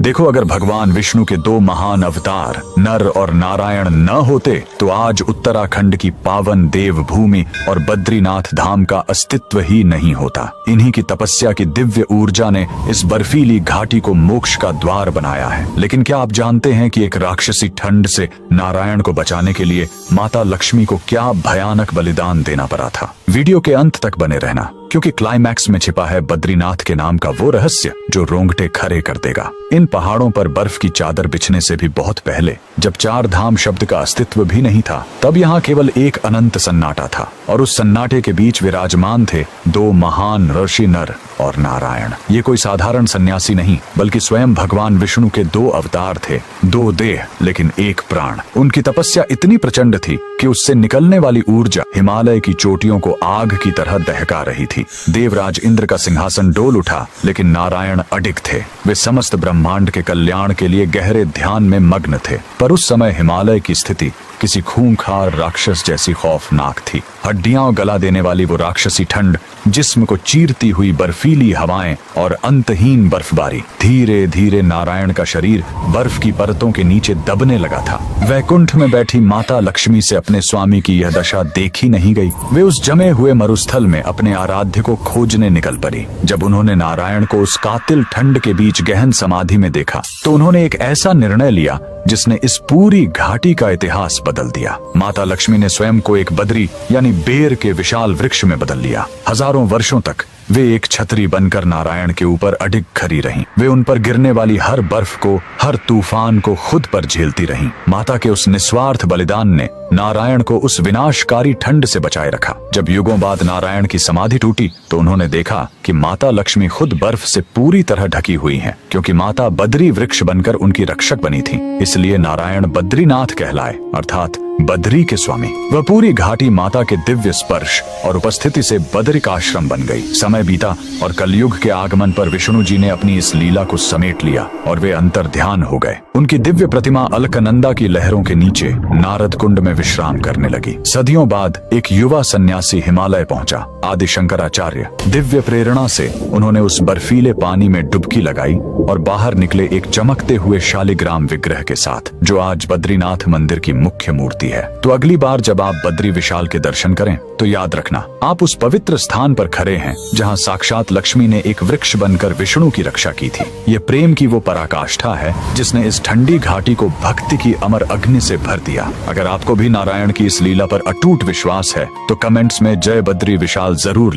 देखो, अगर भगवान विष्णु के दो महान अवतार नर और नारायण न होते तो आज उत्तराखंड की पावन देवभूमि और बद्रीनाथ धाम का अस्तित्व ही नहीं होता। इन्हीं की तपस्या की दिव्य ऊर्जा ने इस बर्फीली घाटी को मोक्ष का द्वार बनाया है। लेकिन क्या आप जानते हैं कि एक राक्षसी ठंड से नारायण को बचाने के लिए माता लक्ष्मी को क्या भयानक बलिदान देना पड़ा था? वीडियो के अंत तक बने रहना, क्योंकि क्लाइमैक्स में छिपा है बद्रीनाथ के नाम का वो रहस्य जो रोंगटे खड़े कर देगा। इन पहाड़ों पर बर्फ की चादर बिछने से भी बहुत पहले, जब चार धाम शब्द का अस्तित्व भी नहीं था, तब यहाँ केवल एक अनंत सन्नाटा था, और उस सन्नाटे के बीच विराजमान थे दो महान ऋषि नर और नारायण। ये कोई साधारण सन्यासी नहीं, बल्कि स्वयं भगवान विष्णु के दो अवतार थे, दो देह लेकिन एक प्राण। उनकी तपस्या इतनी प्रचंड थी कि उससे निकलने वाली ऊर्जा हिमालय की चोटियों को आग की तरह दहका रही थी। देवराज इंद्र का सिंहासन डोल उठा, लेकिन नारायण अडिग थे। वे समस्त ब्रह्मांड के कल्याण के लिए गहरे ध्यान में मग्न थे। पर उस समय हिमालय की स्थिति किसी खूंखार राक्षस जैसी खौफनाक थी। हड्डियां गला देने वाली वो राक्षसी ठंड, जिस्म को चीरती हुई बर्फीली हवाएं और अंतहीन बर्फबारी। धीरे धीरे नारायण का शरीर बर्फ की परतों के नीचे दबने लगा था। वैकुंठ में बैठी माता लक्ष्मी से अपने स्वामी की यह दशा देखी नहीं गई। वे उस जमे हुए मरुस्थल में अपने आराध्य को खोजने निकल पड़ी। जब उन्होंने नारायण को उस कातिल ठंड के बीच गहन समाधि में देखा, तो उन्होंने एक ऐसा निर्णय लिया जिसने इस पूरी घाटी का इतिहास बदल दिया। माता लक्ष्मी ने स्वयं को एक बद्री यानी बेर के विशाल वृक्ष में बदल लिया। हजारों वर्षों तक वे एक छतरी बनकर नारायण के ऊपर अडिग खड़ी रहीं। वे उन पर गिरने वाली हर बर्फ को, हर तूफान को खुद पर झेलती रहीं। माता के उस निस्वार्थ बलिदान ने नारायण को उस विनाशकारी ठंड से बचाए रखा। जब युगों बाद नारायण की समाधि टूटी, तो उन्होंने देखा कि माता लक्ष्मी खुद बर्फ से पूरी तरह ढकी हुई हैं, क्योंकि माता बद्री वृक्ष बनकर उनकी रक्षक बनी थी। इसलिए नारायण बद्रीनाथ कहलाए, अर्थात बद्री के स्वामी। वह पूरी घाटी माता के दिव्य स्पर्श और उपस्थिति से बद्रिकाश्रम बन गई। समय बीता और कलयुग के आगमन पर विष्णु जी ने अपनी इस लीला को समेट लिया और वे अंतर ध्यान हो गए। उनकी दिव्य प्रतिमा अलकनंदा की लहरों के नीचे नारद कुंड में विश्राम करने लगी। सदियों बाद एक युवा सन्यासी हिमालय पहुंचा, आदि शंकराचार्य। दिव्य प्रेरणा से उन्होंने उस बर्फीले पानी में डुबकी लगाई और बाहर निकले एक चमकते हुए शालिग्राम विग्रह के साथ, जो आज बद्रीनाथ मंदिर की मुख्य मूर्ति है। तो अगली बार जब आप बद्री विशाल के दर्शन करें, तो याद रखना, आप उस पवित्र स्थान पर खड़े हैं जहां साक्षात लक्ष्मी ने एक वृक्ष बनकर विष्णु की रक्षा की थी। ये प्रेम की वो पराकाष्ठा है जिसने इस ठंडी घाटी को भक्ति की अमर अग्नि से भर दिया। अगर आपको भी नारायण की इस लीला पर अटूट विश्वास है, तो कमेंट्स में जय बद्री विशाल जरूर लिखें।